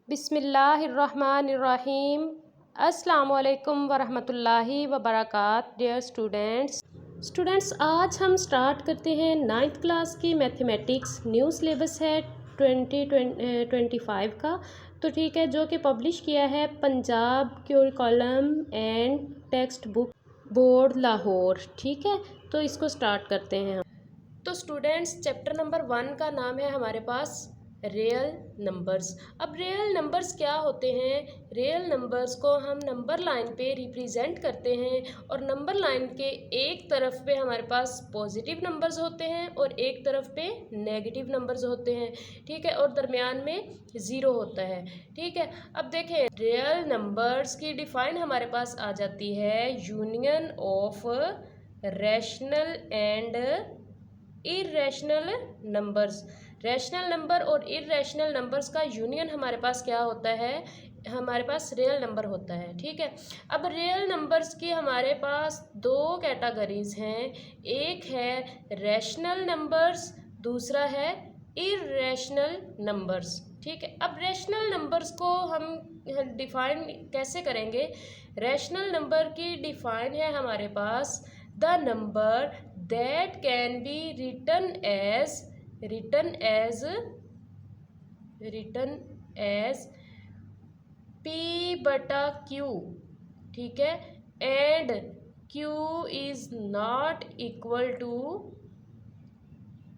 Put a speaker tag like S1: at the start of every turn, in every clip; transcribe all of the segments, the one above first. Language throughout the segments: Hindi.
S1: बिस्मिल्लाहिर्रहमानिर्रहीम। अस्सलामुअलैकुम वरहमतुल्लाहि वबरकात। डियर स्टूडेंट्स, आज हम स्टार्ट करते हैं 9th क्लास की मैथमेटिक्स। न्यू सिलेबस है 2025 का, तो ठीक है, जो कि पब्लिश किया है Punjab curriculum and text book board Lahore. ठीक है, तो इसको स्टार्ट करते हैं हम। तो स्टूडेंट्स, चैप्टर नंबर 1 का नाम है हमारे पास रियल नंबर्स। अब रियल नंबर्स क्या होते हैं? रियल नंबर्स को हम नंबर लाइन पे रिप्रेजेंट करते हैं, और नंबर लाइन के एक तरफ पे हमारे पास पॉजिटिव नंबर्स होते हैं और एक तरफ पे नेगेटिव नंबर्स होते हैं। ठीक है, और दरमियान में ज़ीरो होता है। ठीक है, अब देखें, रियल नंबर्स की डिफाइन हमारे पास आ जाती है union of rational and irrational numbers. Rational number और इरेशनल नंबर्स का यूनियन हमारे पास क्या होता है? हमारे पास रियल नंबर होता है। ठीक है, अब रियल नंबर्स की हमारे पास दो कैटेगरीज हैं। एक है रैशनल नंबर्स, दूसरा है इरेशनल नंबर्स। ठीक है, अब रैशनल नंबर्स को हम डिफाइन कैसे करेंगे? रैशनल नंबर की डिफाइन है हमारे पास the number that can be written as p बटा q। ठीक है, and q is not equal to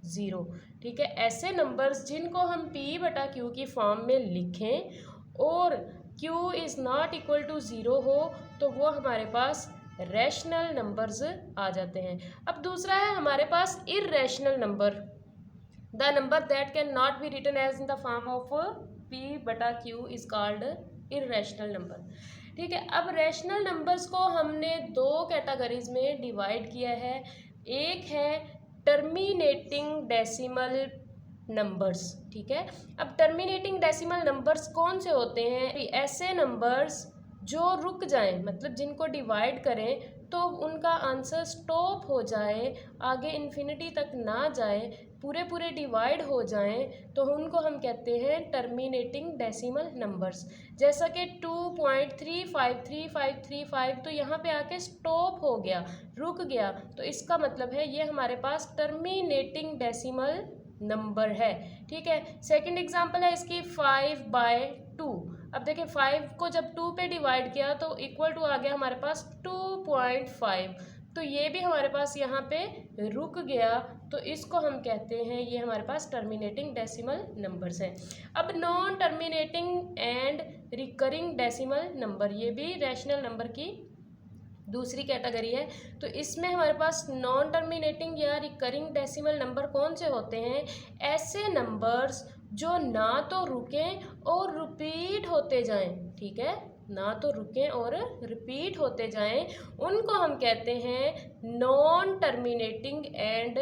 S1: zero. ठीक है, ऐसे नंबर्स जिनको हम p बटा q की फॉर्म में लिखें और q is not equal to zero हो, तो वो हमारे पास रैशनल नंबर्स आ जाते हैं। अब दूसरा है हमारे पास irrational number, the number that can not be written as in the form of p बटा q is called irrational number. ठीक है, अब रैशनल नंबर्स को हमने दो कैटेगरीज में डिवाइड किया है। एक है टर्मिनेटिंग डेसिमल नंबर्स। ठीक है, अब टर्मिनेटिंग डेसिमल नंबर्स कौन से होते हैं? ऐसे नंबर्स जो रुक जाएं, मतलब जिनको डिवाइड करें तो उनका आंसर स्टॉप हो जाए, आगे इन्फिनिटी तक ना जाए, पूरे पूरे डिवाइड हो जाएं, तो उनको हम कहते हैं टर्मिनेटिंग डेसिमल नंबर्स। जैसा कि 2.35335 तो यहाँ पे आके स्टॉप हो गया, रुक गया, तो इसका मतलब है ये हमारे पास टर्मिनेटिंग डेसिमल नंबर है। ठीक है, सेकंड एग्जांपल है इसकी 5/2। अब देखिए, 5 को जब 2 पे डिवाइड किया तो इक्वल टू आ गया हमारे पास 2.5, तो ये भी हमारे पास यहाँ पे रुक गया, तो इसको हम कहते हैं ये हमारे पास टर्मिनेटिंग डेसिमल नंबर्स हैं। अब non terminating and recurring decimal number, ये भी रैशनल नंबर की दूसरी कैटेगरी है। तो इसमें हमारे पास नॉन टर्मिनेटिंग या रिकरिंग डेसिमल नंबर कौन से होते हैं? ऐसे नंबर्स जो ना तो रुकें और रिपीट होते जाएं। ठीक है, ना तो रुकें और रिपीट होते जाएं, उनको हम कहते हैं non terminating and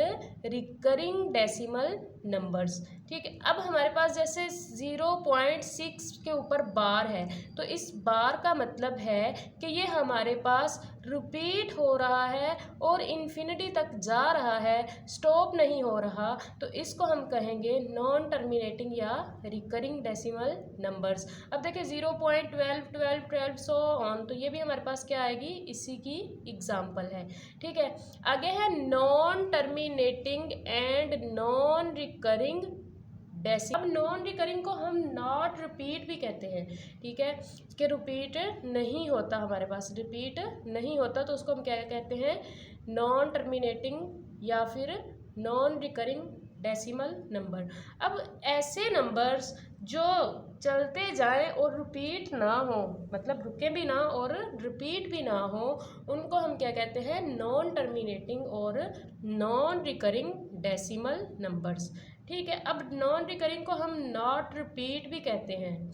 S1: recurring decimal numbers. ठीक है, अब हमारे पास जैसे 0.6 के ऊपर बार है, तो इस बार का मतलब है कि ये हमारे पास रिपीट हो रहा है और इन्फिनिटी तक जा रहा है, स्टॉप नहीं हो रहा, तो इसको हम कहेंगे नॉन टर्मिनेटिंग या रिकरिंग डेसिमल नंबर्स। अब देखिए 0.12 12 12 सो ऑन, तो ये भी हमारे पास क्या आएगी, इसी की एग्जाम्पल है। ठीक है, आगे है non terminating and non recurring decimal. अब नॉन रिकरिंग को हम नॉट रिपीट भी कहते हैं। ठीक है, कि रिपीट नहीं होता, हमारे पास रिपीट नहीं होता, तो उसको हम क्या कहते हैं, नॉन टर्मिनेटिंग या फिर नॉन रिकरिंग डेसिमल नंबर। अब ऐसे नंबर्स जो चलते जाएं और रिपीट ना हो, मतलब रुके भी ना और रिपीट भी ना हो, उनको हम क्या कहते हैं, नॉन टर्मिनेटिंग और नॉन रिकरिंग डेसिमल नंबर्स। ठीक है, अब नॉन रिकरिंग को हम नॉट रिपीट भी कहते हैं।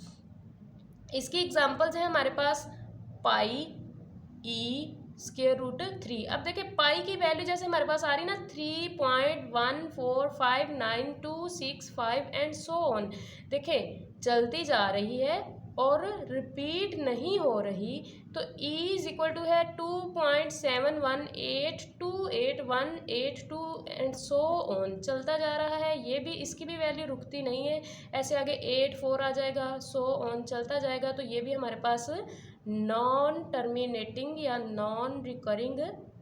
S1: इसकी एग्जांपल्स हैं हमारे पास पाई, ई, स्क्वायर रूट 3। अब देखिए, पाई की वैल्यू जैसे हमारे पास आ रही ना 3.1459265 एंड सो ऑन, देखिए चलती जा रही है, और रिपीट नहीं हो रही तो e इज इक्वल टू है 2.71828182 एंड सो ऑन, चलता जा रहा है। ये भी, इसकी भी वैल्यू रुकती नहीं है, ऐसे आगे 84 आ जाएगा, सो ऑन चलता जाएगा। तो ये भी हमारे पास नॉन टर्मिनेटिंग या नॉन रिकरिंग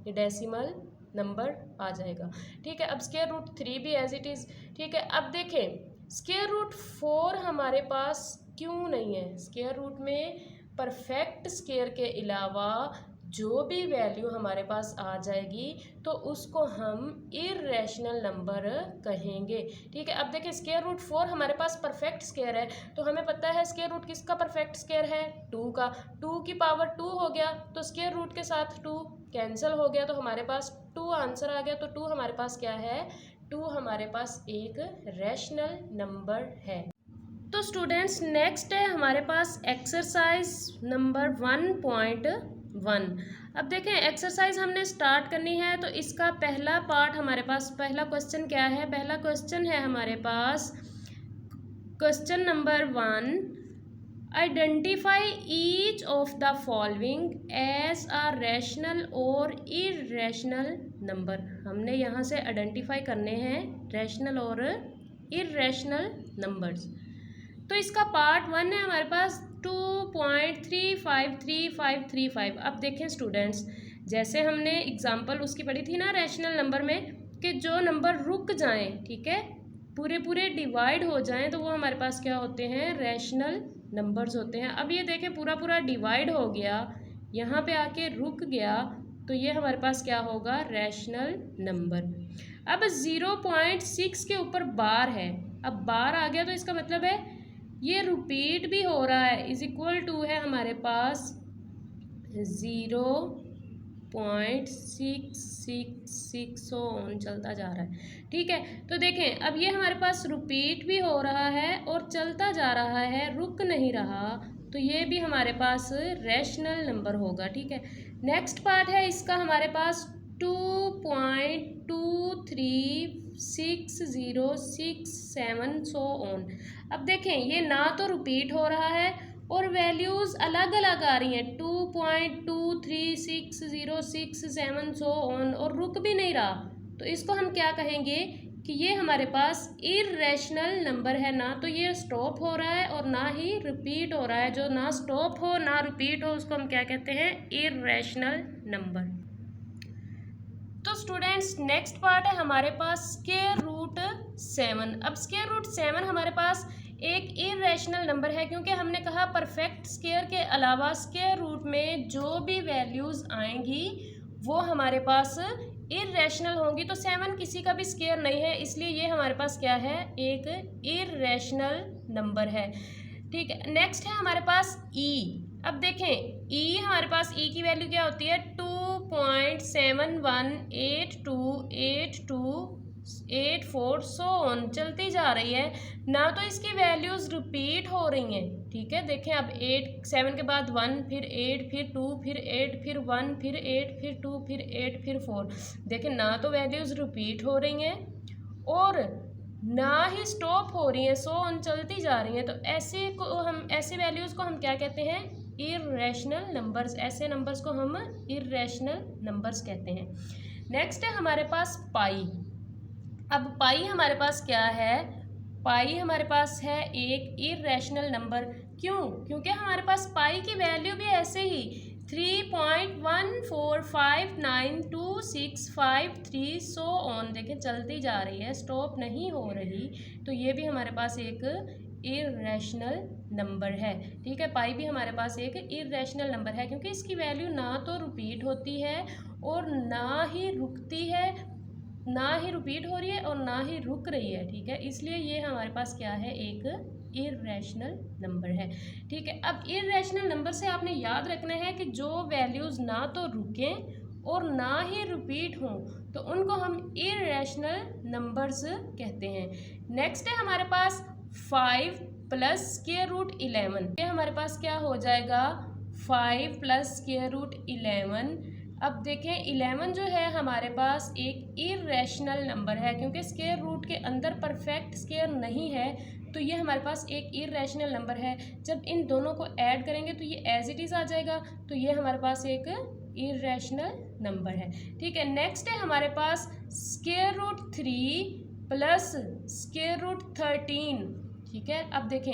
S1: डेसिमल नंबर आ जाएगा। ठीक है, अब स्क्वायर रूट 3 भी एज इट इज़। ठीक है, अब देखें स्क्वायर रूट 4 हमारे पास क्यों नहीं है। स्क्वायर रूट में परफेक्ट स्क्वायर के अलावा जो भी वैल्यू हमारे पास आ जाएगी तो उसको हम इर्रेशनल नंबर कहेंगे। ठीक है, अब देखिए स्क्वायर रूट 4 हमारे पास परफेक्ट स्क्वायर है, तो हमें पता है स्क्वायर रूट किसका परफेक्ट स्क्वायर है, 2 का। 2 की पावर 2 हो गया तो स्क्वायर रूट के साथ 2 कैंसिल हो गया, तो हमारे पास 2 आंसर आ गया। तो 2 हमारे पास क्या है, 2 हमारे पास एक रैशनल नंबर है। तो स्टूडेंट्स नेक्स्ट है हमारे पास एक्सरसाइज नंबर 1.1। अब देखें एक्सरसाइज हमने स्टार्ट करनी है, तो इसका पहला पार्ट हमारे पास, पहला क्वेश्चन क्या है, पहला क्वेश्चन है हमारे पास question number 1, identify each of the following as a rational और इर्रेशनल नंबर। हमने यहाँ से आइडेंटिफाई करने हैं रैशनल और इर्रेशनल नंबर्स। तो इसका पार्ट 1 है हमारे पास 2.353535। अब देखें स्टूडेंट्स, जैसे हमने एग्जांपल उसकी पढ़ी थी ना रैशनल नंबर में, कि जो नंबर रुक जाएं, ठीक है, पूरे डिवाइड हो जाएं, तो वो हमारे पास क्या होते हैं, रैशनल नंबर्स होते हैं। अब ये देखें पूरा डिवाइड हो गया, यहाँ पे आके रुक गया, तो ये हमारे पास क्या होगा, रैशनल नंबर। अब 0.6 के ऊपर बार है, अब बार आ गया तो इसका मतलब है ये रिपीट भी हो रहा है, इज इक्वल टू है हमारे पास 0.666 ऑन चलता जा रहा है। ठीक है, तो देखें अब ये हमारे पास रिपीट भी हो रहा है और चलता जा रहा है, रुक नहीं रहा, तो ये भी हमारे पास रैशनल नंबर होगा। ठीक है, नेक्स्ट पार्ट है इसका हमारे पास 2.236067 सो ऑन। अब देखें ये ना तो रिपीट हो रहा है और वैल्यूज़ अलग अलग आ रही हैं, 2.236067 सो ऑन, और रुक भी नहीं रहा, तो इसको हम क्या कहेंगे कि ये हमारे पास इर्रेशनल नंबर है। ना तो ये स्टॉप हो रहा है और ना ही रिपीट हो रहा है। जो ना स्टॉप हो ना रिपीट हो उसको हम क्या कहते हैं, इर्रेशनल नंबर। तो स्टूडेंट्स नेक्स्ट पार्ट है हमारे पास स्क्वायर रूट 7। अब स्क्वायर रूट 7 हमारे पास एक इर्रेशनल नंबर है, क्योंकि हमने कहा परफेक्ट स्क्वायर के अलावा स्क्वायर रूट में जो भी वैल्यूज़ आएंगी वो हमारे पास इर्रेशनल होंगी। तो 7 किसी का भी स्क्वायर नहीं है, इसलिए ये हमारे पास क्या है, एक इर्रेशनल नंबर है। ठीक है, नेक्स्ट है हमारे पास ई। अब देखें ई हमारे पास, ई की वैल्यू क्या होती है, 2.71828284 सो ऑन चलती जा रही है, ना तो इसकी वैल्यूज़ रिपीट हो रही हैं। ठीक है, देखें अब 8 7 के बाद 1, फिर 8, फिर 2, फिर 8, फिर 1, फिर 8, फिर 2, फिर 8, फिर 4। देखें ना तो वैल्यूज़ रिपीट हो रही हैं और ना ही स्टॉप हो रही हैं, सो ऑन चलती जा रही हैं। तो ऐसे वैल्यूज़ को हम क्या कहते हैं, इर्रेशनल नंबर्स। ऐसे नंबर्स को हम इर्रेशनल नंबर्स कहते हैं। नेक्स्ट है हमारे पास पाई। अब पाई हमारे पास क्या है, पाई हमारे पास है एक इर्रेशनल नंबर। क्यों, क्योंकि हमारे पास पाई की वैल्यू भी ऐसे ही 3.1459265 सो ऑन, देखें चलती जा रही है, स्टॉप नहीं हो रही, तो ये भी हमारे पास एक इर्रेशनल नंबर है। ठीक है, पाई भी हमारे पास एक इर्रेशनल नंबर है, क्योंकि इसकी वैल्यू ना तो रिपीट होती है और ना ही रुकती है, ना ही रिपीट हो रही है और ना ही रुक रही है। ठीक है, इसलिए ये हमारे पास क्या है, एक इर्रेशनल नंबर है। ठीक है, अब इर्रेशनल नंबर से आपने याद रखना है कि जो वैल्यूज़ ना तो रुकें और ना ही रिपीट हों तो उनको हम इर्रेशनल नंबर्स कहते हैं। नेक्स्ट है हमारे पास 5 प्लस स्क्वायर रूट 11। ये हमारे पास क्या हो जाएगा, 5 प्लस स्क्वायर रूट 11। अब देखें 11 जो है हमारे पास एक इर्रेशनल नंबर है, क्योंकि स्क्वायर रूट के अंदर परफेक्ट स्क्वायर नहीं है, तो ये हमारे पास एक इरेशनल नंबर है। जब इन दोनों को ऐड करेंगे तो ये एज इट इज़ आ जाएगा, तो ये हमारे पास एक इरेशनल नंबर है। ठीक है, नेक्स्ट है हमारे पास square root 3 plus square root 13। ठीक है, अब देखें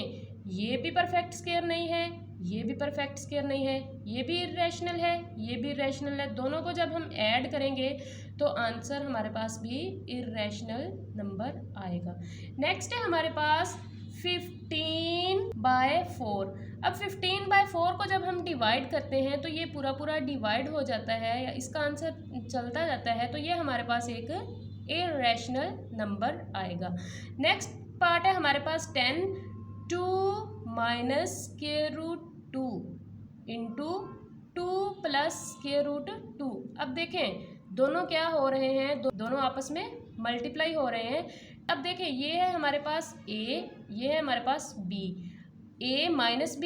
S1: ये भी परफेक्ट स्क्वायर नहीं है, ये भी परफेक्ट स्क्वायर नहीं है, ये भी इरेशनल है, ये भी इरेशनल है। दोनों को जब हम ऐड करेंगे तो आंसर हमारे पास भी इरेशनल नंबर आएगा। नेक्स्ट है हमारे पास 15/4। अब 15/4 को जब हम डिवाइड करते हैं तो ये पूरा पूरा डिवाइड हो जाता है या इसका आंसर चलता जाता है, तो ये हमारे पास एक इरेशनल नंबर आएगा। नेक्स्ट पार्ट है हमारे पास 10 2 minus square root 2 into 2 plus square root 2। अब देखें दोनों क्या हो रहे हैं, दोनों आपस में मल्टीप्लाई हो रहे हैं। अब देखें ये है हमारे पास a, ये है हमारे पास b, a minus b,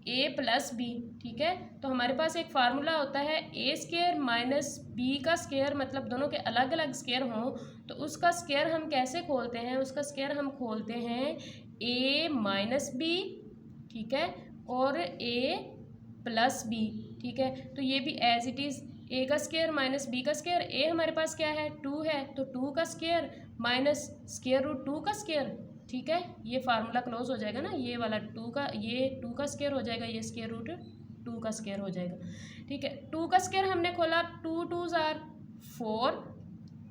S1: a plus b। ठीक है, तो हमारे पास एक फार्मूला होता है a स्क्वायर माइनस b का स्क्वायर, मतलब दोनों के अलग अलग स्क्वायर हों तो उसका स्क्वायर हम कैसे खोलते हैं, उसका स्क्वायर हम खोलते हैं a माइनस b, ठीक है, और a प्लस b। ठीक है, तो ये भी एज इट इज़ a का स्क्वायर माइनस b का स्क्वायर, a हमारे पास क्या है 2 है, तो 2 का स्क्वायर माइनस स्क्वायर रूट 2 का स्क्वायर। ठीक है, ये फार्मूला क्लोज हो जाएगा ना, ये वाला 2 का, ये 2 का स्क्वायर हो जाएगा, ये स्क्वायर रूट 2 का स्क्वायर हो जाएगा। ठीक है, 2 का स्क्वायर हमने खोला, 2 2s are 4,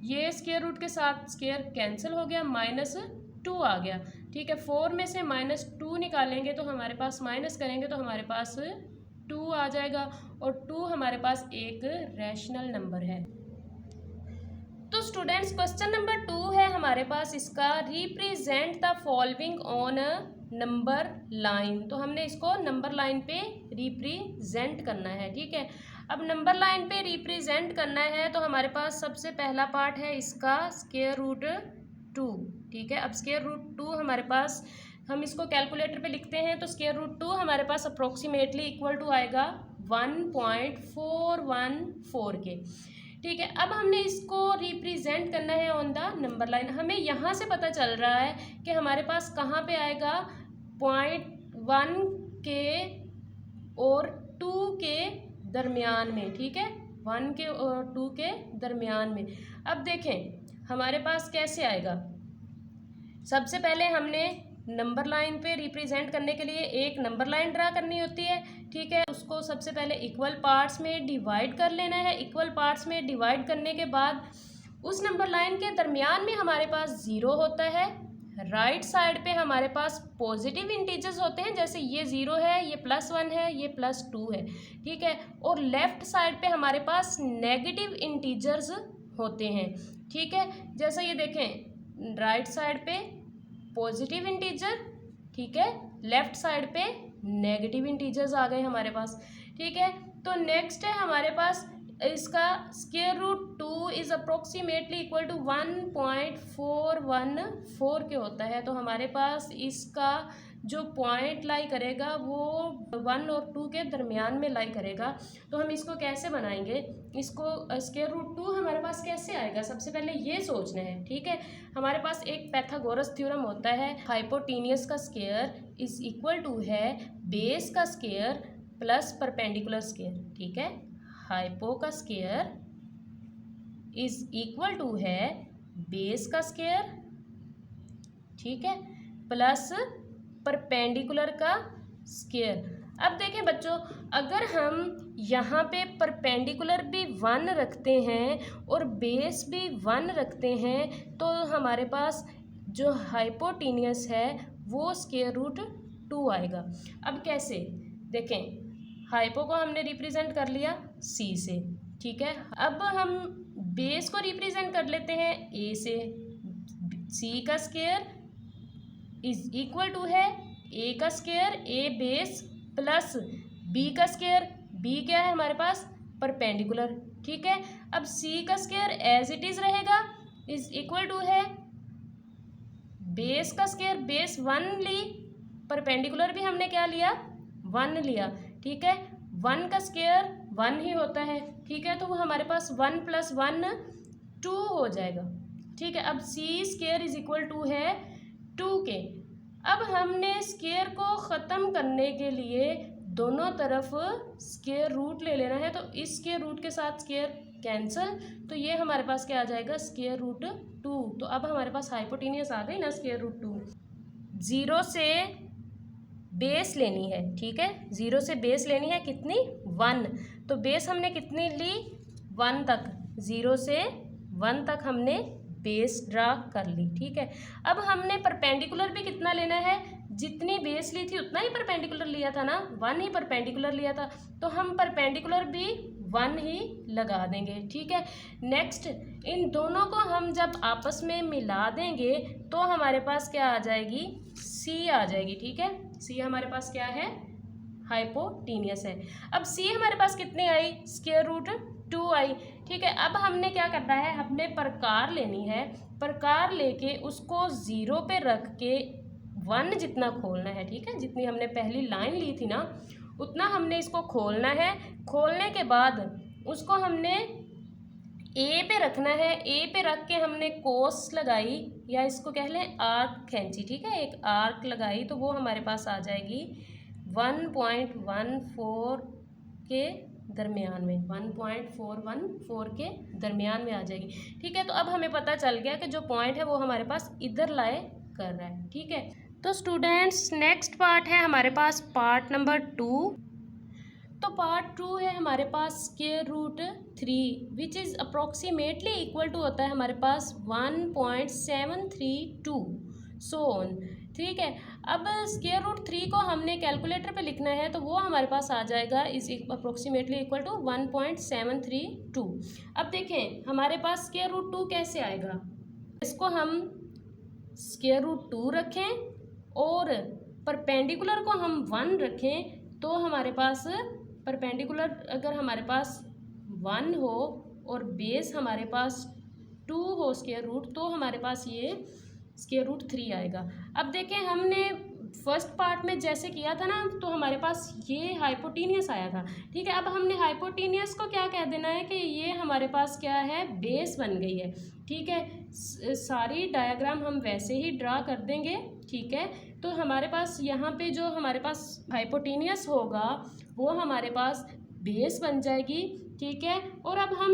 S1: ये स्क्वायर रूट के साथ स्क्वायर कैंसिल हो गया, -2 आ गया। ठीक है, 4 में से -2 निकालेंगे तो हमारे पास, माइनस करेंगे तो हमारे पास 2 आ जाएगा, और 2 हमारे पास एक रैशनल नंबर है। तो स्टूडेंट्स क्वेश्चन नंबर 2 है हमारे पास इसका, represent the following on number line. तो हमने इसको नंबर लाइन पे रिप्रेजेंट करना है। ठीक है, अब नंबर लाइन पे रिप्रेजेंट करना है तो हमारे पास सबसे पहला पार्ट है इसका स्क्वायर रूट 2। ठीक है, अब स्क्वायर रूट 2 हमारे पास, हम इसको कैलकुलेटर पे लिखते हैं तो स्क्वायर रूट 2 हमारे पास अप्रोक्सीमेटली इक्वल टू आएगा 1.414 के। ठीक है, अब हमने इसको रिप्रेजेंट करना है ऑन द नंबर लाइन। हमें यहाँ से पता चल रहा है कि हमारे पास कहाँ पे आएगा, 0.1 के और 2 के दरमियान में। ठीक है, 1 के और 2 के दरमियान में। अब देखें हमारे पास कैसे आएगा, सबसे पहले हमने नंबर लाइन पे रिप्रेजेंट करने के लिए एक नंबर लाइन ड्रा करनी होती है। ठीक है, उसको सबसे पहले इक्वल पार्ट्स में डिवाइड कर लेना है। इक्वल पार्ट्स में डिवाइड करने के बाद उस नंबर लाइन के दरमियान में हमारे पास 0 होता है, राइट साइड पे हमारे पास पॉजिटिव इंटीजर्स होते हैं, जैसे ये 0 है, ये +1 है, ये +2 है। ठीक है, और लेफ्ट साइड पे हमारे पास नेगेटिव इंटीजर्स होते हैं। ठीक है, जैसा ये देखें राइट साइड पे पॉजिटिव इंटीजर, ठीक है, लेफ्ट साइड पे नेगेटिव इंटीजर्स आ गए हमारे पास। ठीक है, तो नेक्स्ट है हमारे पास इसका square root 2 is approximately equal to 1.414 के होता है। तो हमारे पास इसका जो पॉइंट लाई करेगा वो 1 और 2 के दरमियान में लाई करेगा। तो हम इसको कैसे बनाएंगे, इसको स्क्वायर रूट 2 हमारे पास कैसे आएगा, सबसे पहले ये सोचना है। ठीक है, हमारे पास एक पैथागोरस थ्योरम होता है, हाइपोटेनियस का स्क्वायर इज इक्वल टू है बेस का स्क्वायर प्लस परपेंडिकुलर स्क्वायर। ठीक है, हाइपो का स्क्वायर इज इक्वल टू है बेस का स्क्वायर, ठीक है, प्लस परपेंडिकुलर का स्क्वायर। अब देखें बच्चों, अगर हम यहाँ पे परपेंडिकुलर भी 1 रखते हैं और बेस भी 1 रखते हैं तो हमारे पास जो हाइपोटेनियस है वो स्क्वायर रूट 2 आएगा। अब कैसे देखें, हाइपो को हमने रिप्रेजेंट कर लिया c से। ठीक है, अब हम बेस को रिप्रेजेंट कर लेते हैं a से। c का स्क्वायर इज इक्वल टू है a का square a base plus b का स्क्वायर, b क्या है हमारे पास परपेंडिकुलर। ठीक है, अब c का स्क्वायर एज इट इज रहेगा, इज इक्वल टू है बेस का स्क्वायर, बेस 1 ली, परपेंडिकुलर भी हमने क्या लिया 1 लिया। ठीक है, 1 का स्क्वायर 1 ही होता है। ठीक है, तो वो हमारे पास 1 + 1 2 हो जाएगा। ठीक है, अब c square is equal to है 2 के, अब हमने स्क्वायर को ख़त्म करने के लिए दोनों तरफ स्क्वायर रूट ले लेना है, तो इस स्क्वायर रूट के साथ स्क्वायर कैंसिल, तो ये हमारे पास क्या आ जाएगा, स्क्वायर रूट 2। तो अब हमारे पास हाइपोटेनियस आ गई ना स्क्वायर रूट 2। 0 से बेस लेनी है, ठीक है, 0 से बेस लेनी है कितनी, 1। तो बेस हमने कितनी ली, 1 तक, 0 से 1 तक हमने बेस ड्रा कर ली, ठीक है। अब हमने परपेंडिकुलर भी कितना लेना है, जितनी बेस ली थी उतना ही परपेंडिकुलर लिया था ना, 1 ही परपेंडिकुलर लिया था, तो हम परपेंडिकुलर भी 1 ही लगा देंगे, ठीक है। नेक्स्ट, इन दोनों को हम जब आपस में मिला देंगे तो हमारे पास क्या आ जाएगी, सी आ जाएगी, ठीक है। सी हमारे पास क्या है, हाइपोटेनियस है। अब सी हमारे पास कितनी आई, स्क्वायर रूट 2 आई, ठीक है। अब हमने क्या करना है, हमने प्रकार लेनी है, प्रकार लेके उसको 0 पे रख के 1 जितना खोलना है, ठीक है। जितनी हमने पहली लाइन ली थी ना उतना हमने इसको खोलना है। खोलने के बाद उसको हमने ए पे रखना है, ए पे रख के हमने कोस लगाई या इसको कह लें आर्क खींची, ठीक है, एक आर्क लगाई, तो वो हमारे पास आ जाएगी 1.14 के दरमियान में, 1.414 के दरमियान में आ जाएगी, ठीक है। तो अब हमें पता चल गया कि जो पॉइंट है वो हमारे पास इधर लाए कर रहा है, ठीक है। तो स्टूडेंट्स नेक्स्ट पार्ट है हमारे पास पार्ट नंबर 2। तो पार्ट 2 है हमारे पास square root 3 which is approximately equal to होता है हमारे पास 1.732 सो ऑन, ठीक है। अब स्क्वायर रूट 3 को हमने कैलकुलेटर पे लिखना है, तो वो हमारे पास आ जाएगा इज अप्रोक्सीमेटली इक्वल टू 1.732। अब देखें हमारे पास स्क्वायर रूट 2 कैसे आएगा, इसको हम स्क्वायर रूट 2 रखें और परपेंडिकुलर को हम 1 रखें, तो हमारे पास परपेंडिकुलर अगर हमारे पास 1 हो और बेस हमारे पास 2 हो स्क्वायर रूट, तो हमारे पास ये स्क्वायर रूट 3 आएगा। अब देखें हमने फर्स्ट पार्ट में जैसे किया था ना, तो हमारे पास ये हाइपोटेनियस आया था, ठीक है। अब हमने हाइपोटेनियस को क्या कह देना है कि ये हमारे पास क्या है, बेस बन गई है, ठीक है। सारी डायग्राम हम वैसे ही ड्रा कर देंगे, ठीक है। तो हमारे पास यहाँ पे जो हमारे पास हाइपोटेनियस होगा वो हमारे पास बेस बन जाएगी, ठीक है। और अब हम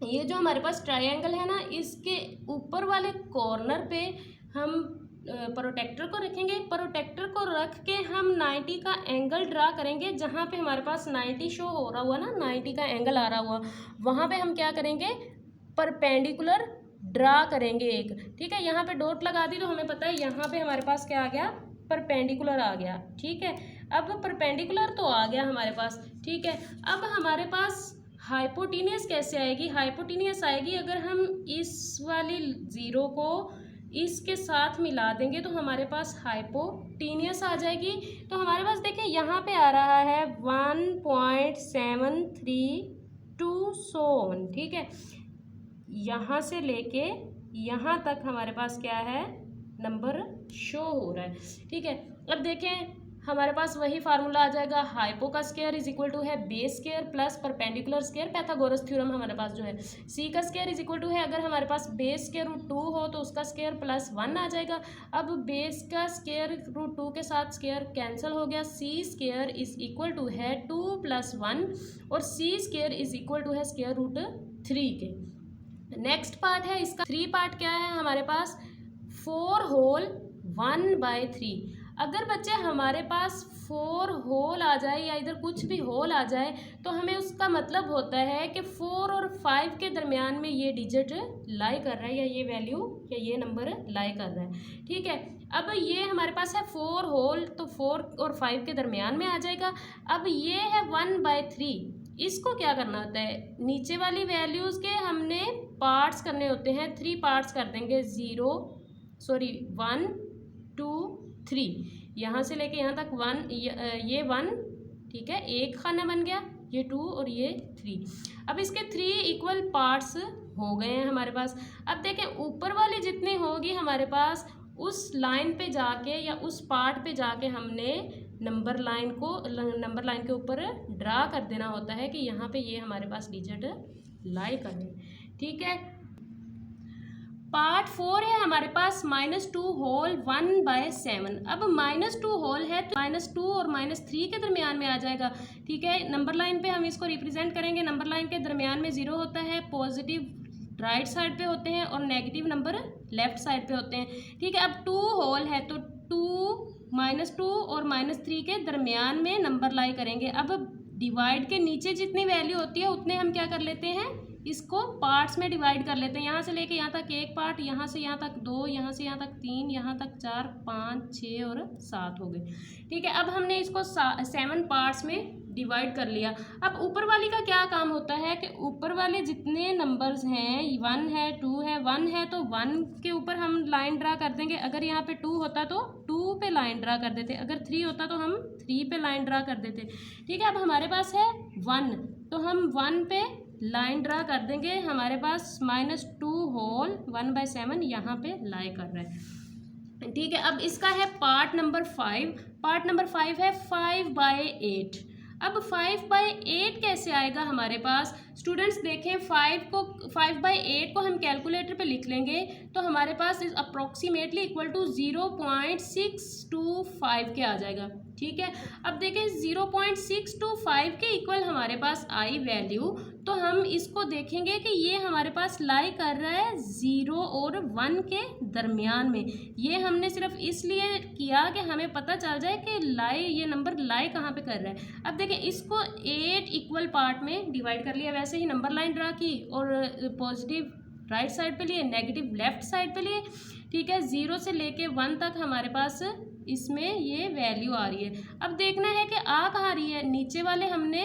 S1: ये जो हमारे पास ट्रायंगल है ना, इसके ऊपर वाले कॉर्नर पे हम प्रोटेक्टर को रखेंगे। प्रोटेक्टर को रख के हम 90 का एंगल ड्रा करेंगे, जहाँ पे हमारे पास 90 शो हो रहा हुआ ना, 90 का एंगल आ रहा हुआ, वहाँ पे हम क्या करेंगे, परपेंडिकुलर ड्रा करेंगे एक, ठीक है। यहाँ पे डॉट लगा दी तो हमें पता है यहाँ पे हमारे पास क्या आ गया, परपेंडिकुलर आ गया, ठीक है। अब परपेंडिकुलर तो आ गया हमारे पास, ठीक है। अब हमारे पास हाइपोटेनियस कैसे आएगी, हाइपोटेनियस आएगी अगर हम इस वाली 0 को इसके साथ मिला देंगे तो हमारे पास हाइपोटेनियस आ जाएगी। तो हमारे पास देखिए यहाँ पे आ रहा है 1.732 सो ऑन, ठीक है। यहाँ से लेके यहाँ तक हमारे पास क्या है, नंबर शो हो रहा है, ठीक है। अब देखें हमारे पास वही फार्मूला आ जाएगा, हाइपो का स्क्वायर इज इक्वल टू है base square plus perpendicular square, Pythagoras theorem हमारे पास जो है। सी का स्क्वायर इज इक्वल टू है, अगर हमारे पास बेस स्क्वायर रूट 2 हो तो उसका स्क्वायर प्लस 1 आ जाएगा। अब बेस का स्क्वायर रूट 2 के साथ स्क्वायर कैंसिल हो गया, सी स्क्वायर इज इक्वल टू है 2 + 1 और सी स्क्वायर इज इक्वल टू है स्क्वायर रूट 3 के। नेक्स्ट पार्ट है इसका 3 पार्ट क्या है हमारे पास, 4 होल 1/3। अगर बच्चे हमारे पास 4 होल आ जाए या इधर कुछ भी होल आ जाए तो हमें उसका मतलब होता है कि 4 और 5 के दरमियान में ये डिजिट लाई कर रहा है, या ये वैल्यू या ये नंबर लाई कर रहा है, ठीक है। अब ये हमारे पास है 4 होल, तो 4 और 5 के दरमियान में आ जाएगा। अब ये है 1/3, इसको क्या करना होता है, नीचे वाली वैल्यूज़ के हमने पार्ट्स करने होते हैं, 3 पार्ट्स कर देंगे, 1 2 3, यहाँ से लेके यहाँ तक 1, ये 1, ठीक है, एक खाना बन गया, ये 2 और ये 3। अब इसके 3 इक्वल पार्ट्स हो गए हैं हमारे पास। अब देखें ऊपर वाली जितनी होगी हमारे पास, उस लाइन पे जाके या उस पार्ट पे जाके हमने नंबर लाइन के ऊपर ड्रा कर देना होता है कि यहाँ पे ये हमारे पास डिजिट लाई करें, ठीक है। पार्ट 4 है हमारे पास -2 होल 1/7। अब -2 होल है तो -2 और -3 के दरमियान में आ जाएगा। ठीक है, नंबर लाइन पे हम इसको रिप्रेजेंट करेंगे। नंबर लाइन के दरमियान में 0 होता है, पॉजिटिव राइट साइड पे होते हैं और नेगेटिव नंबर लेफ्ट साइड पे होते हैं। ठीक है, अब 2 होल है तो 2 और -3 के दरमियान में नंबर लाई करेंगे। अब डिवाइड के नीचे जितनी वैल्यू होती है उतने हम क्या कर लेते हैं, इसको पार्ट्स में डिवाइड कर लेते हैं। यहाँ से लेके यहाँ तक एक पार्ट, यहाँ से यहाँ तक 2, यहाँ से यहाँ तक 3, यहाँ तक 4, 5, 6 और 7 हो गए। ठीक है, अब हमने इसको 7 पार्ट्स में डिवाइड कर लिया। अब ऊपर वाली का क्या काम होता है कि ऊपर वाले जितने नंबर्स हैं, 1 है, 2 है, 1 है तो 1 के ऊपर हम लाइन ड्रा कर देंगे। अगर यहाँ पे 2 होता तो 2 पे लाइन ड्रा कर देते, अगर 3 होता तो हम 3 पे लाइन ड्रा कर देते। ठीक है, अब हमारे पास है 1 तो हम 1 पे लाइन ड्रा कर देंगे। हमारे पास -2 होल 1/7 यहाँ पे लाई कर रहा है। ठीक है, अब इसका है पार्ट नंबर 5। पार्ट नंबर 5 है 5/8। अब 5/8 कैसे आएगा हमारे पास? स्टूडेंट्स देखें, 5/8 को हम कैलकुलेटर पे लिख लेंगे तो हमारे पास इज अप्रोक्सीमेटली इक्वल टू 0.625 के आ जाएगा। ठीक है, अब देखें 0.625 के इक्वल हमारे पास आई वैल्यू, तो हम इसको देखेंगे कि ये हमारे पास लाई कर रहा है 0 और 1 के दरमियान में। ये हमने सिर्फ इसलिए किया कि हमें पता चल जाए कि ये नंबर लाई कहाँ पे कर रहा है। अब देखें, इसको 8 इक्वल पार्ट में डिवाइड कर लिया, वैसे ही नंबर लाइन ड्रा की और पॉजिटिव राइट साइड पे लिए, नेगेटिव लेफ्ट साइड पे लिए। ठीक है, 0 से लेके 1 तक हमारे पास इसमें ये वैल्यू आ रही है। अब देखना है कि आ कहाँ रही है। नीचे वाले हमने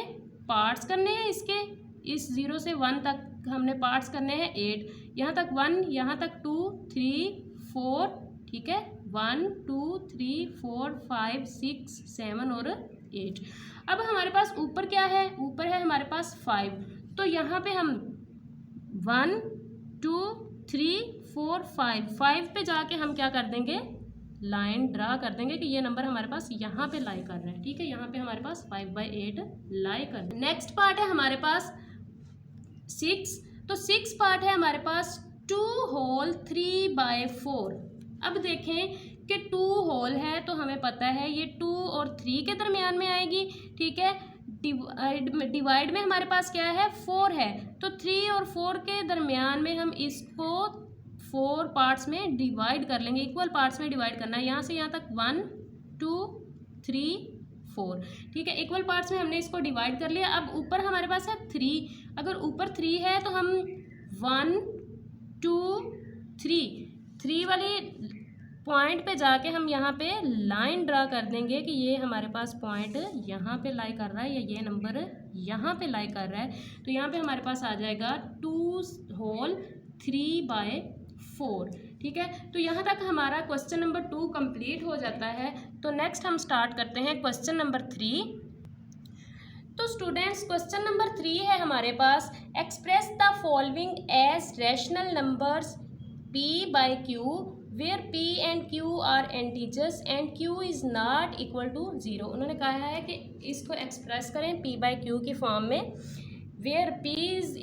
S1: पार्ट्स करने हैं इसके, इस 0 से 1 तक हमने पार्ट्स करने हैं 8, यहाँ तक 1, यहाँ तक 2, 3, 4। ठीक है, 1, 2, 3, 4, 5, 6, 7 और 8। अब हमारे पास ऊपर क्या है? ऊपर है हमारे पास 5, तो यहाँ पे हम 1, 2, 3, 4, 5 पे जाके हम क्या कर देंगे, लाइन ड्रा कर देंगे कि ये नंबर हमारे पास यहाँ पे लाई कर रहा है। ठीक है, यहाँ पे हमारे पास 5/8 लाई कर रहा है। नेक्स्ट पार्ट है हमारे पास 6, तो 6 पार्ट है हमारे पास 2 होल 3/4। अब देखें कि 2 होल है तो हमें पता है ये 2 और 3 के दरमियान में आएगी। ठीक है, डिवाइड में हमारे पास क्या है, 4 है, तो 3 और 4 के दरमियान में हम इसको 4 पार्ट्स में डिवाइड कर लेंगे। इक्वल पार्ट्स में डिवाइड करना है, यहाँ से यहाँ तक 1, 2, 3, 4। ठीक है, इक्वल पार्ट्स में हमने इसको डिवाइड कर लिया। अब ऊपर हमारे पास है 3, अगर ऊपर 3 है तो हम 1, 2, 3 वाली पॉइंट पे जाके हम यहाँ पे लाइन ड्रा कर देंगे कि ये हमारे पास पॉइंट यहाँ पे लाई कर रहा है या ये नंबर यहाँ पे लाई कर रहा है। तो यहाँ पे हमारे पास आ जाएगा 2 होल 3/4। ठीक है, तो यहाँ तक हमारा क्वेश्चन नंबर 2 कंप्लीट हो जाता है। तो नेक्स्ट हम स्टार्ट करते हैं क्वेश्चन नंबर 3। तो स्टूडेंट्स, क्वेश्चन नंबर 3 है हमारे पास, express the following as rational numbers p/q where p and q are integers and q is not equal to 0। उन्होंने कहा है कि इसको एक्सप्रेस करें p/q की फॉर्म में, where p is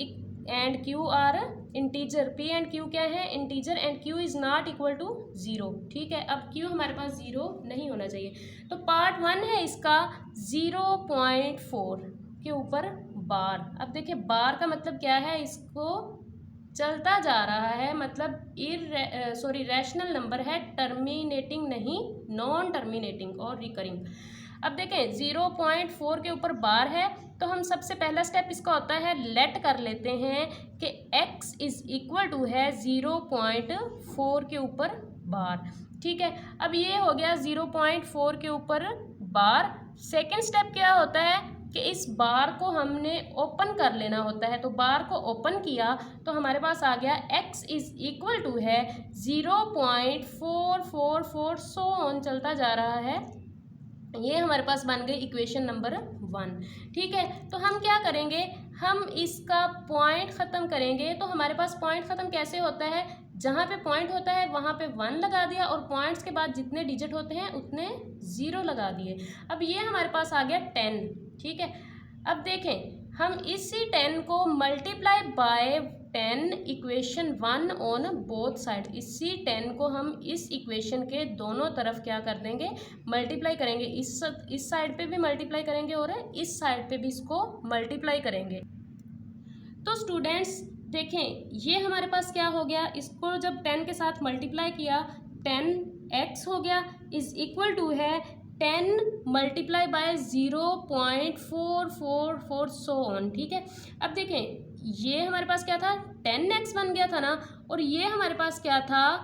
S1: and q are integer, p and q क्या है, integer, and q is not equal to 0। ठीक है, अब q हमारे पास 0 नहीं होना चाहिए। तो पार्ट 1 है इसका 0.4 के ऊपर बार। अब देखिए बार का मतलब क्या है, इसको चलता जा रहा है, मतलब रैशनल नंबर है, टर्मिनेटिंग नहीं, नॉन टर्मिनेटिंग और रिकरिंग। अब देखें 0.4 के ऊपर बार है तो हम सबसे पहला स्टेप इसका होता है लेट कर लेते हैं कि x इज इक्वल टू है 0.4 के ऊपर बार। ठीक है, अब ये हो गया 0.4 के ऊपर बार। सेकेंड स्टेप क्या होता है कि इस बार को हमने ओपन कर लेना होता है। तो बार को ओपन किया तो हमारे पास आ गया x इज इक्वल टू है 0.444 सो ऑन चलता जा रहा है। ये हमारे पास बन गई इक्वेशन नंबर 1। ठीक है, तो हम क्या करेंगे, हम इसका पॉइंट ख़त्म करेंगे। तो हमारे पास पॉइंट ख़त्म कैसे होता है, जहाँ पे पॉइंट होता है वहाँ पे 1 लगा दिया और पॉइंट्स के बाद जितने डिजिट होते हैं उतने 0 लगा दिए। अब ये हमारे पास आ गया 10। ठीक है, अब देखें हम इसी 10 को multiply by 10 equation 1 on both side, इसी 10 को हम इस इक्वेशन के दोनों तरफ क्या कर देंगे, मल्टीप्लाई करेंगे। इस साइड पे भी मल्टीप्लाई करेंगे और इस साइड पे भी इसको मल्टीप्लाई करेंगे। तो स्टूडेंट्स देखें, ये हमारे पास क्या हो गया, इसको जब 10 के साथ मल्टीप्लाई किया 10x हो गया, इज इक्वल टू है 10 मल्टीप्लाई बाय 0.444 सो ऑन। ठीक है, अब देखें ये हमारे पास क्या था, 10x बन गया था ना, और ये हमारे पास क्या था,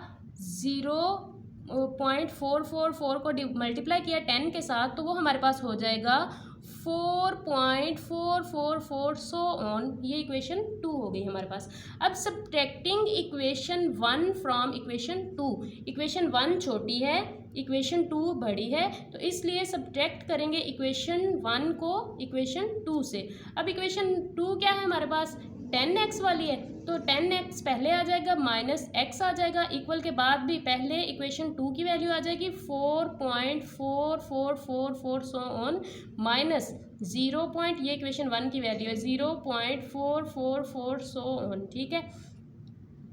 S1: 0.444 को मल्टीप्लाई किया 10 के साथ, तो वो हमारे पास हो जाएगा 4.444 सो ऑन। ये इक्वेशन 2 हो गई हमारे पास। अब subtracting equation 1 from equation 2, equation 1 छोटी है, इक्वेशन 2 बड़ी है, तो इसलिए सब्ट्रैक्ट करेंगे इक्वेशन 1 को इक्वेशन 2 से। अब इक्वेशन 2 क्या है हमारे पास, 10x वाली है, तो 10x पहले आ जाएगा, माइनस x आ जाएगा, इक्वल के बाद भी पहले इक्वेशन 2 की वैल्यू आ जाएगी 4.4444 सो ऑन, माइनस 0. ये इक्वेशन 1 की वैल्यू है 0.444 सो ऑन। ठीक है,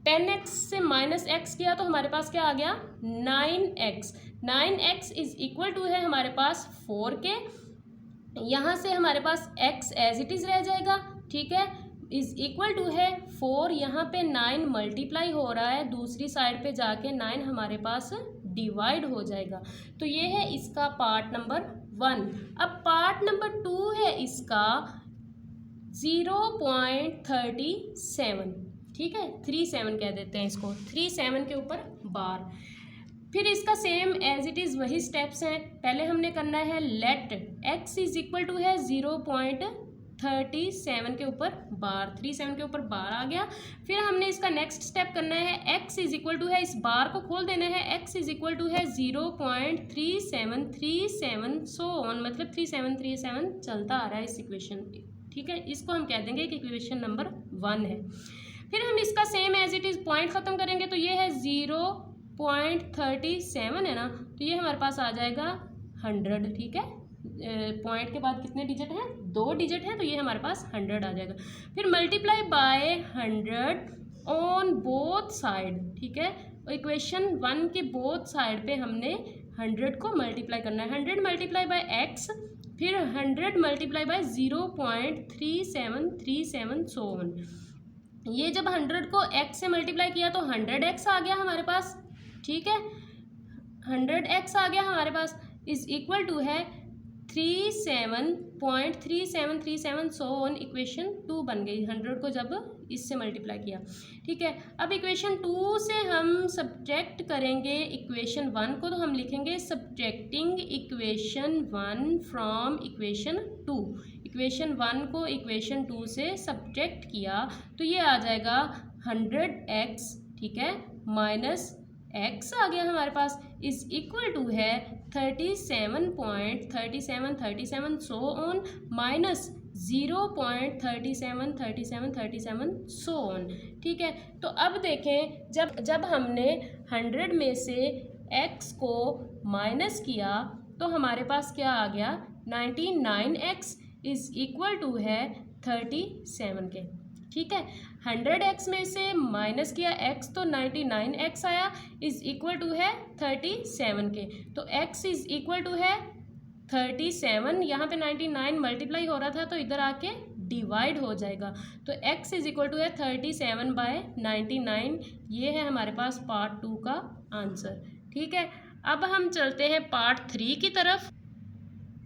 S1: 10x से माइनस x किया तो हमारे पास क्या आ गया, 9x। 9x is equal to है हमारे पास 4 के, यहाँ से हमारे पास x एज इट इज़ रह जाएगा। ठीक है, इज इक्वल टू है 4, यहाँ पे 9 मल्टीप्लाई हो रहा है, दूसरी साइड पे जाके 9 हमारे पास डिवाइड हो जाएगा। तो ये है इसका पार्ट नंबर 1। अब पार्ट नंबर 2 है इसका 0.37। ठीक है, 37 कह देते हैं इसको, 37 के ऊपर बार। फिर इसका सेम एज इट इज़ वही स्टेप्स हैं। पहले हमने करना है let x is equal to है 0.37 के ऊपर बार, 37 के ऊपर बार आ गया। फिर हमने इसका नेक्स्ट स्टेप करना है, x इज इक्वल टू है, इस बार को खोल देना है, x इज इक्वल टू है 0.3737 सो ऑन, मतलब 3737 चलता आ रहा है इस इक्वेशन। ठीक है, इसको हम कह देंगे कि इक्वेशन नंबर 1 है। फिर हम इसका same as it is point ख़त्म करेंगे, तो ये है 0.37 है ना, तो ये हमारे पास आ जाएगा 100। ठीक है, पॉइंट के बाद कितने डिजिट हैं, 2 डिजिट हैं, तो ये हमारे पास 100 आ जाएगा। फिर multiply by 100 on both side. ठीक है, इक्वेशन 1 के बोथ साइड पे हमने 100 को मल्टीप्लाई करना है। 100 मल्टीप्लाई बाय x, फिर 100 मल्टीप्लाई बाय 0.3737 सो ऑन। ये जब 100 को x से मल्टीप्लाई किया तो 100x आ गया हमारे पास। ठीक है, 100x आ गया हमारे पास, इज इक्वल टू है 37.3737 सो ऑन। इक्वेशन 2 बन गई 100 को जब इससे मल्टीप्लाई किया। ठीक है, अब इक्वेशन 2 से हम सब्ट्रैक्ट करेंगे इक्वेशन 1 को, तो हम लिखेंगे subtracting equation 1 from equation 2। Equation 1 को इक्वेशन 2 से सब्ट्रैक्ट किया तो ये आ जाएगा 100x। ठीक है, माइनस x आ गया हमारे पास, इज इक्वल टू है 37.3737 so on, minus 0.373737 so on. ठीक है, तो अब देखें जब हमने 100 में से x को माइनस किया तो हमारे पास क्या आ गया, 99x इज इक्वल टू है 37 के। ठीक है, 100x में से माइनस किया x तो 99x आया, इज इक्वल टू है 37 के। तो x इज इक्वल टू है 37, यहाँ पे 99 मल्टीप्लाई हो रहा था तो इधर आके डिवाइड हो जाएगा, तो x इज इक्वल टू है 37 बाय 99। ये है हमारे पास पार्ट 2 का आंसर। ठीक है, अब हम चलते हैं पार्ट 3 की तरफ।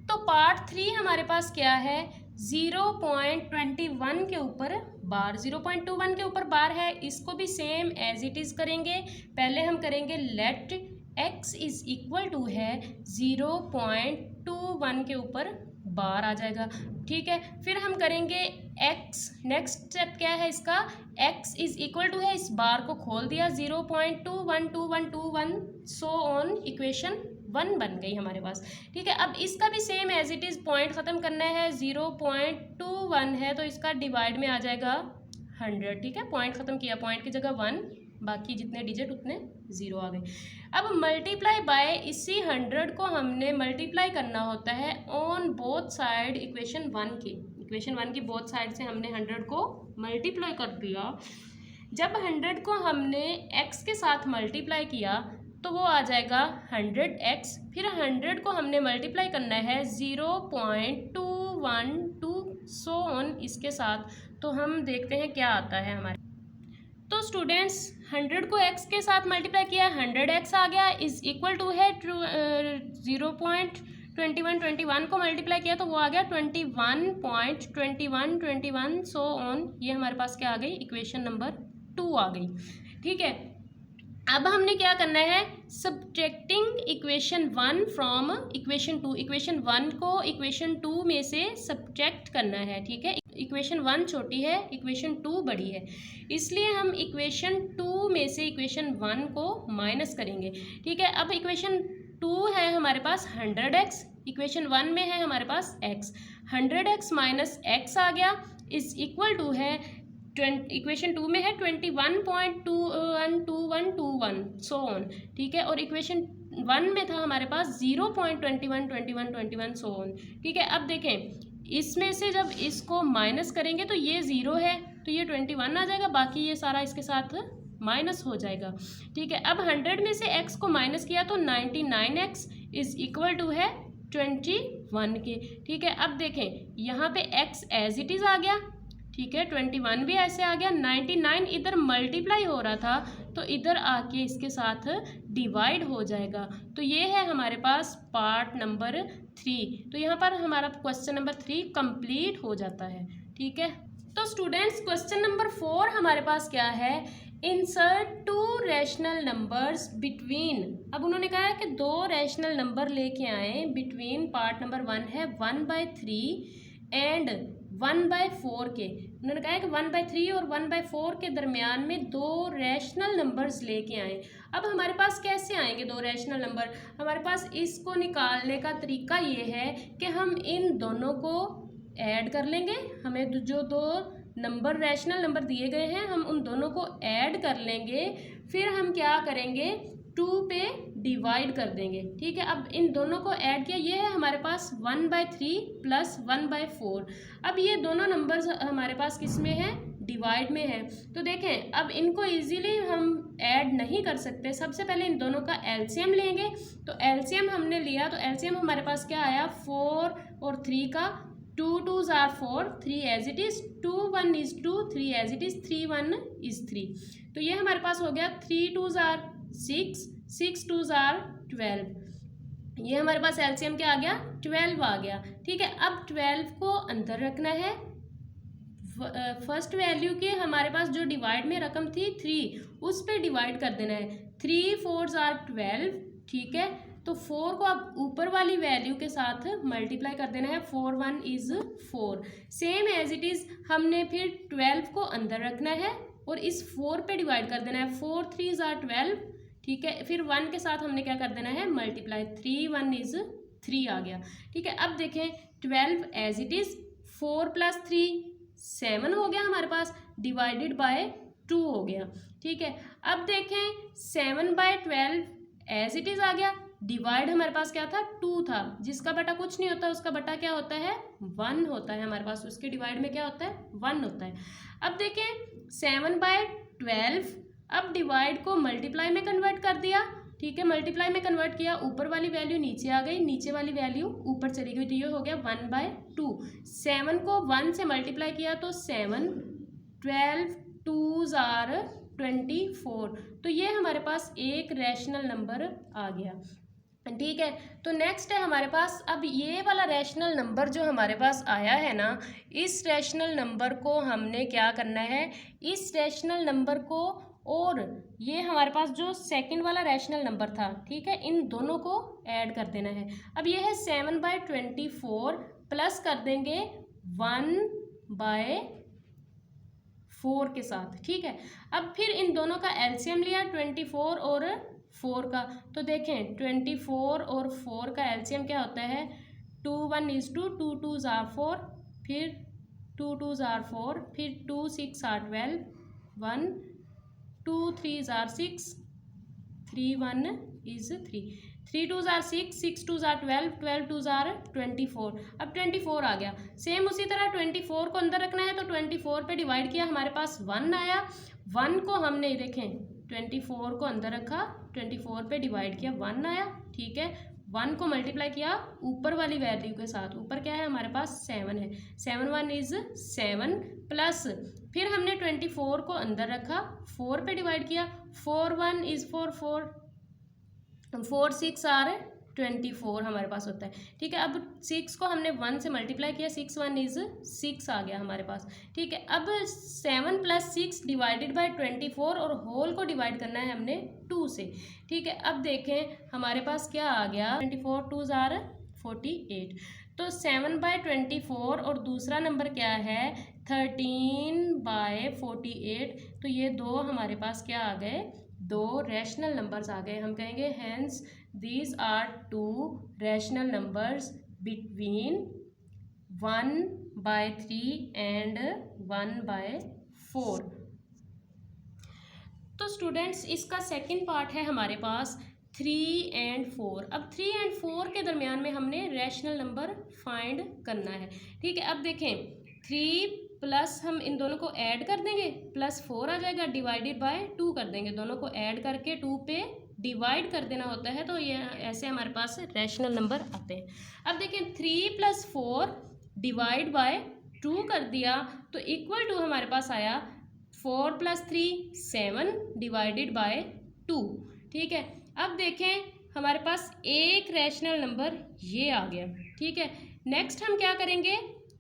S1: तो पार्ट 3 हमारे पास क्या है, 0.21 के ऊपर बार, 0.21 के ऊपर बार है, इसको भी सेम एज इट इज़ करेंगे। पहले हम करेंगे let x is equal to है 0.21 के ऊपर बार आ जाएगा। ठीक है, फिर हम करेंगे x, नेक्स्ट स्टेप क्या है इसका, x इज इक्वल टू है, इस बार को खोल दिया 0.212121 सो ऑन, इक्वेशन 1 बन गई हमारे पास। ठीक है, अब इसका भी same as it is point ख़त्म करना है, 0.21 है तो इसका डिवाइड में आ जाएगा 100। ठीक है, पॉइंट ख़त्म किया, पॉइंट की जगह 1, बाकी जितने डिजिट उतने 0 आ गए। अब मल्टीप्लाई बाय, इसी 100 को हमने मल्टीप्लाई करना होता है ऑन बोथ साइड इक्वेशन 1 की। इक्वेशन 1 की बोथ साइड से हमने 100 को मल्टीप्लाई कर दिया, जब 100 को हमने x के साथ मल्टीप्लाई किया तो वो आ जाएगा 100x, फिर 100 को हमने मल्टीप्लाई करना है 0.212 सो ऑन इसके साथ, तो हम देखते हैं क्या आता है हमारे। तो स्टूडेंट्स 100 को x के साथ मल्टीप्लाई किया, 100x आ गया, इज इक्वल टू है 0.21 को मल्टीप्लाई किया तो वो आ गया 21.21 सो ऑन। ये हमारे पास क्या आ गई, इक्वेशन नंबर 2 आ गई। ठीक है, अब हमने क्या करना है, subtracting equation 1 from equation 2। Equation 1 को इक्वेशन 2 में से सब्ट्रैक्ट करना है। ठीक है, इक्वेशन 1 छोटी है, इक्वेशन 2 बड़ी है, इसलिए हम इक्वेशन 2 में से इक्वेशन 1 को माइनस करेंगे। ठीक है, अब इक्वेशन 2 है हमारे पास 100x, इक्वेशन 1 में है हमारे पास x, 100x माइनस x आ गया इज इक्वल टू है इक्वेशन 2 में है 21.2121 सो ऑन। ठीक है, और इक्वेशन 1 में था हमारे पास 0.2121 सो ऑन। ठीक है, अब देखें इसमें से जब इसको माइनस करेंगे तो ये 0 है तो ये 21 आ जाएगा, बाकी ये सारा इसके साथ माइनस हो जाएगा। ठीक है, अब 100 में से x को माइनस किया तो 99x इज इक्वल टू है 21 के। ठीक है, अब देखें यहाँ पे x एज इट इज़ आ गया। ठीक है, 21 भी ऐसे आ गया, 99 इधर मल्टीप्लाई हो रहा था तो इधर आके इसके साथ डिवाइड हो जाएगा। तो ये है हमारे पास पार्ट नंबर 3। तो यहाँ पर हमारा क्वेश्चन नंबर 3 कंप्लीट हो जाता है। ठीक है, तो स्टूडेंट्स क्वेश्चन नंबर 4 हमारे पास क्या है, इंसर्ट 2 रैशनल नंबर्स बिटवीन। अब उन्होंने कहा है कि 2 रैशनल नंबर लेके आए बिटवीन, पार्ट नंबर 1 है 1/3 एंड 1/4 के। उन्होंने कहा है कि 1/3 और 1/4 के दरमियान में 2 रैशनल नंबर्स लेके आए। अब हमारे पास कैसे आएंगे 2 रैशनल नंबर, हमारे पास इसको निकालने का तरीका ये है कि हम इन दोनों को ऐड कर लेंगे। हमें जो 2 नंबर रैशनल नंबर दिए गए हैं हम उन दोनों को ऐड कर लेंगे, फिर हम क्या करेंगे 2 पे डिवाइड कर देंगे। ठीक है, अब इन दोनों को ऐड किया, ये है हमारे पास 1/3 प्लस 1/4। अब ये दोनों नंबर्स हमारे पास किस में है, डिवाइड में है। तो देखें अब इनको इजीली हम ऐड नहीं कर सकते, सबसे पहले इन दोनों का एलसीएम लेंगे। तो एलसीएम हमने लिया तो एलसीएम हमारे पास क्या आया 4 और 3 का, 2 2s are 4, 3 as it is, 2 1 is 2, 3 as it is, 3 1 is 3। तो ये हमारे पास हो गया 3 2s are 6, 6 2s are 12। ये हमारे पास एलसीएम क्या आ गया 12 आ गया। ठीक है, अब 12 को अंदर रखना है, फर्स्ट वैल्यू के हमारे पास जो डिवाइड में रकम थी 3 उस पर डिवाइड कर देना है, 3 4s are 12। ठीक है, तो 4 को अब ऊपर वाली वैल्यू के साथ मल्टीप्लाई कर देना है, 4 1 is 4। Same as it is हमने फिर 12 को अंदर रखना है और इस 4 पे डिवाइड कर देना है, 4 3s are 12। ठीक है, फिर 1 के साथ हमने क्या कर देना है मल्टीप्लाई, 3 1 इज 3 आ गया। ठीक है, अब देखें 12 एज इट इज़, 4 + 3 7 हो गया हमारे पास, डिवाइडेड बाय 2 हो गया। ठीक है, अब देखें 7/12 एज इट इज़ आ गया, डिवाइड हमारे पास क्या था 2 था, जिसका बटा कुछ नहीं होता उसका बटा क्या होता है 1 होता है हमारे पास, उसके डिवाइड में क्या होता है 1 होता है। अब देखें 7/12, अब डिवाइड को मल्टीप्लाई में कन्वर्ट कर दिया। ठीक है, मल्टीप्लाई में कन्वर्ट किया, ऊपर वाली वैल्यू नीचे आ गई, नीचे वाली वैल्यू ऊपर चली गई, तो ये हो गया 1/2। 7 को 1 से मल्टीप्लाई किया तो 7, 12 2s are 24। तो ये हमारे पास एक रैशनल नंबर आ गया। ठीक है, तो नेक्स्ट है हमारे पास, अब ये वाला रैशनल नंबर जो हमारे पास आया है ना, इस रैशनल नंबर को हमने क्या करना है, इस रैशनल नंबर को और ये हमारे पास जो सेकंड वाला रैशनल नंबर था, ठीक है, इन दोनों को ऐड कर देना है। अब ये है 7/24 प्लस कर देंगे 1/4 के साथ। ठीक है, अब फिर इन दोनों का एलसीएम लिया 24 और 4 का, तो देखें 24 और 4 का एलसीएम क्या होता है 2 1 is 2, 2 2s are 4, फिर 2 2s are 4, फिर 2 6 are 12, 1 2 3s are 6, 3 1 is 3। 3 2 ज़ार 6, 6 2 ज़ार 12, 12 2 ज़ार 24। अब 24 आ गया। सेम उसी तरह 24 को अंदर रखना है तो 24 पे डिवाइड किया, हमारे पास 1 आया। 1 को हमने देखें 24 को अंदर रखा, 24 पे डिवाइड किया, 1 आया। ठीक है, 1 को मल्टीप्लाई किया ऊपर वाली वैल्यू के साथ, ऊपर क्या है हमारे पास 7 है, 7 1 इज 7 प्लस फिर हमने 24 को अंदर रखा, 4 पे डिवाइड किया, 4 1 इज 4 4 4 6 आर 24 हमारे पास होता है। ठीक है, अब 6 को हमने 1 से मल्टीप्लाई किया, 6 1 इज 6 आ गया हमारे पास। ठीक है, अब 7 प्लस 6 डिवाइडेड बाय 24 और होल को डिवाइड करना है हमने 2 से। ठीक है, अब देखें हमारे पास क्या आ गया, 24 2 ज़ार 48। तो 7 बाय 24 और दूसरा नंबर क्या है 13 बाय 48। तो ये दो हमारे पास क्या आ गए, दो रैशनल नंबर्स आ गए। हम कहेंगे hence these are two rational numbers between 1/3 and 1/4। तो स्टूडेंट्स इसका सेकंड पार्ट है हमारे पास 3 and 4। अब 3 and 4 के दरमियान में हमने रैशनल नंबर फाइंड करना है। ठीक है, अब देखें 3 प्लस हम इन दोनों को ऐड कर देंगे, प्लस 4 आ जाएगा, डिवाइडेड बाय 2 कर देंगे, दोनों को ऐड करके 2 पे डिवाइड कर देना होता है। तो ये ऐसे हमारे पास रैशनल नंबर आते हैं। अब देखें 3 + 4 डिवाइड बाय 2 कर दिया तो इक्वल टू हमारे पास आया 4 + 3 7 डिवाइडेड बाय 2। ठीक है, अब देखें हमारे पास एक रैशनल नंबर ये आ गया। ठीक है, नेक्स्ट हम क्या करेंगे,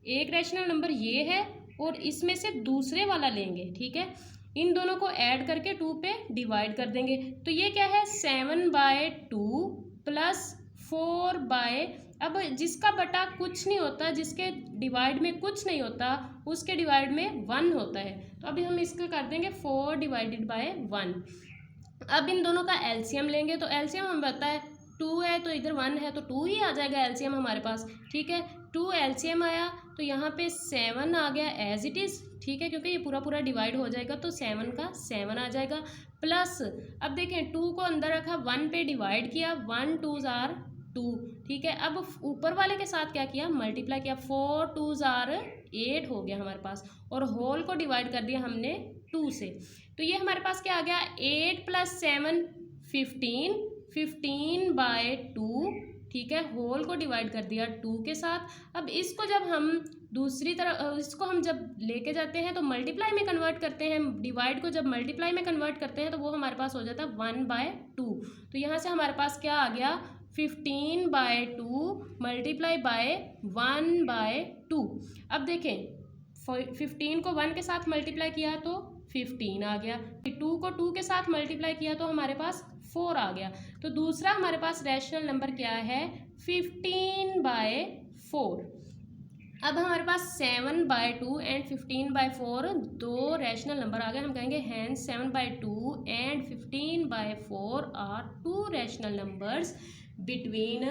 S1: एक रैशनल नंबर ये है और इसमें से दूसरे वाला लेंगे। ठीक है, इन दोनों को ऐड करके 2 पे डिवाइड कर देंगे। तो ये क्या है 7/2 प्लस 4 अब जिसका बटा कुछ नहीं होता, जिसके डिवाइड में कुछ नहीं होता, उसके डिवाइड में 1 होता है। तो अभी हम इसको कर देंगे 4 डिवाइडेड बाय 1। अब इन दोनों का एलसीएम लेंगे तो एलसीएम हमें पता है 2 है तो इधर 1 है तो 2 ही आ जाएगा एलसीएम हमारे पास। ठीक है, 2 एलसीएम आया तो यहाँ पे 7 आ गया एज इट इज़। ठीक है, क्योंकि ये पूरा पूरा डिवाइड हो जाएगा तो 7 का 7 आ जाएगा प्लस अब देखें 2 को अंदर रखा, 1 पे डिवाइड किया, 1 2 ज़ार 2। ठीक है, अब ऊपर वाले के साथ क्या किया, मल्टीप्लाई किया, 4 2 ज़ार 8 हो गया हमारे पास और होल को डिवाइड कर दिया हमने 2 से। तो ये हमारे पास क्या आ गया 8 + 7 15 15/2। ठीक है, होल को डिवाइड कर दिया 2 के साथ। अब इसको जब हम दूसरी तरफ इसको हम जब लेके जाते हैं तो मल्टीप्लाई में कन्वर्ट करते हैं, डिवाइड को जब मल्टीप्लाई में कन्वर्ट करते हैं तो वो हमारे पास हो जाता है 1/2। तो यहाँ से हमारे पास क्या आ गया 15/2 मल्टीप्लाई बाय 1/2। अब देखें 15 को 1 के साथ मल्टीप्लाई किया तो 15 आ गया, 2 को 2 के साथ मल्टीप्लाई किया तो हमारे पास 4 आ गया। तो दूसरा हमारे पास रैशनल नंबर क्या है 15/4। अब हमारे पास 7/2 एंड 15/4 दो रैशनल नंबर आ गए। हम कहेंगे hence 7/2 and 15/4 are two rational numbers between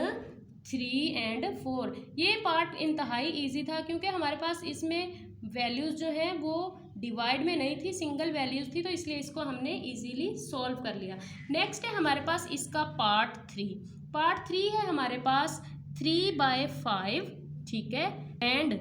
S1: 3 and 4। ये पार्ट इंतहाई ईजी था क्योंकि हमारे पास इसमें वैल्यूज़ जो है वो डिवाइड में नहीं थी, सिंगल वैल्यूज़ थी, तो इसलिए इसको हमने इजीली सॉल्व कर लिया। नेक्स्ट है हमारे पास इसका पार्ट 3। पार्ट 3 है हमारे पास 3/5। ठीक है, एंड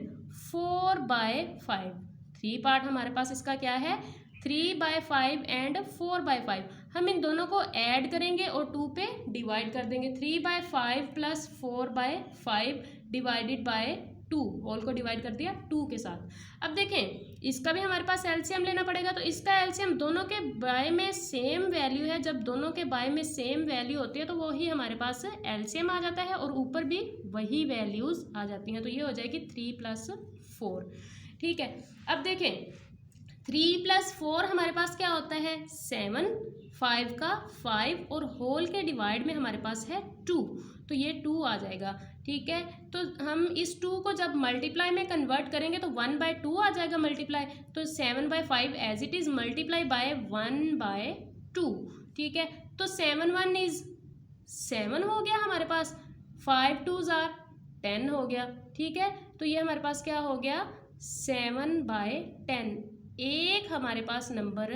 S1: 4/5। 3 पार्ट हमारे पास इसका क्या है 3/5 एंड 4/5। हम इन दोनों को ऐड करेंगे और 2 पे डिवाइड कर देंगे। 3/5 प्लस 4/5 डिवाइडेड बाय 2, होल को डिवाइड कर दिया 2 के साथ। अब देखें इसका भी हमारे पास एलसीएम लेना पड़ेगा, तो इसका एलसीएम दोनों के बाय में सेम वैल्यू है। जब दोनों के बाय में सेम वैल्यू होती है तो वही हमारे पास एलसीएम आ जाता है और ऊपर भी वही वैल्यूज़ आ जाती हैं। तो ये हो जाएगी 3 + 4। ठीक है, अब देखें 3 + 4 हमारे पास क्या होता है 7, 5 का 5 और होल के डिवाइड में हमारे पास है 2, तो ये 2 आ जाएगा। ठीक है, तो हम इस 2 को जब मल्टीप्लाई में कन्वर्ट करेंगे तो 1/2 आ जाएगा मल्टीप्लाई, तो 7/5 as it is multiply by 1/2। ठीक है, तो 7 1 इज़ 7 हो गया हमारे पास, 5 2 ज़ार 10 हो गया। ठीक है, तो ये हमारे पास क्या हो गया 7/10। एक हमारे पास नंबर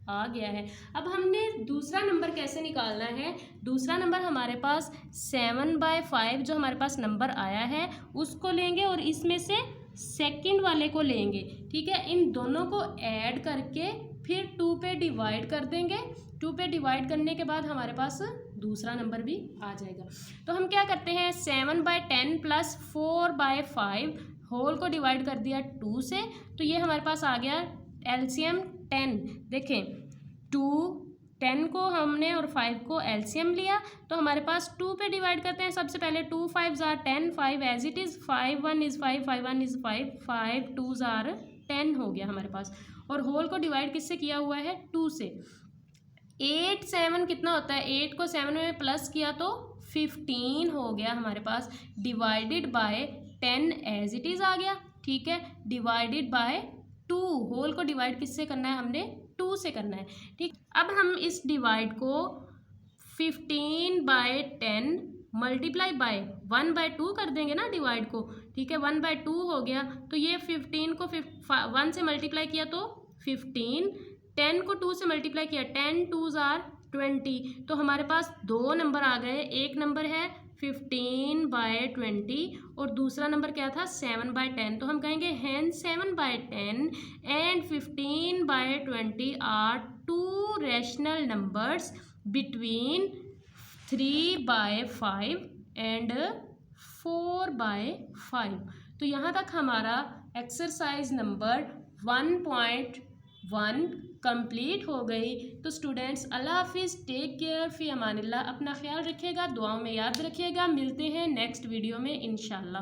S1: आ गया है। अब हमने दूसरा नंबर कैसे निकालना है, दूसरा नंबर हमारे पास 7/5 जो हमारे पास नंबर आया है उसको लेंगे और इसमें से सेकंड वाले को लेंगे, ठीक है। इन दोनों को ऐड करके फिर 2 पे डिवाइड कर देंगे। 2 पे डिवाइड करने के बाद हमारे पास दूसरा नंबर भी आ जाएगा। तो हम क्या करते हैं, 7/10 प्लस 4/5 होल को डिवाइड कर दिया 2 से, तो ये हमारे पास आ गया एलसीएम 10। देखें 2 10 को हमने और 5 को एलसीएम लिया, तो हमारे पास 2 पे डिवाइड करते हैं। सबसे पहले 2 5s are 10, 5 as it is, 5 1 is 5, 5 1 is 5, 5 2s are 10 हो गया हमारे पास। और होल को डिवाइड किससे किया हुआ है, 2 से। 8 7 कितना होता है, 8 को 7 में प्लस किया तो 15 हो गया हमारे पास, divided by 10 as it is आ गया, ठीक है। डिवाइडेड बाय 2, होल को डिवाइड किससे करना है, हमने 2 से करना है, ठीक। अब हम इस डिवाइड को 15/10 मल्टीप्लाई बाय 1/2 कर देंगे ना डिवाइड को, ठीक है। 1/2 हो गया, तो ये 15 को 1 से मल्टीप्लाई किया तो 15, 10 को 2 से मल्टीप्लाई किया 10 2s are 20, तो हमारे पास दो नंबर आ गए। एक नंबर है 15/20 और दूसरा नंबर क्या था 7/10। तो हम कहेंगे hence 7/10 and 15/20 are two rational numbers between 3/5 and 4/5। तो यहाँ तक हमारा एक्सरसाइज नंबर 1.1 कंप्लीट हो गई। तो स्टूडेंट्स अल्लाह हाफिज़, टेक केयर, फ़ी अमानिल्लाह, अपना ख्याल रखिएगा, दुआओं में याद रखिएगा। मिलते हैं नेक्स्ट वीडियो में इंशाल्लाह।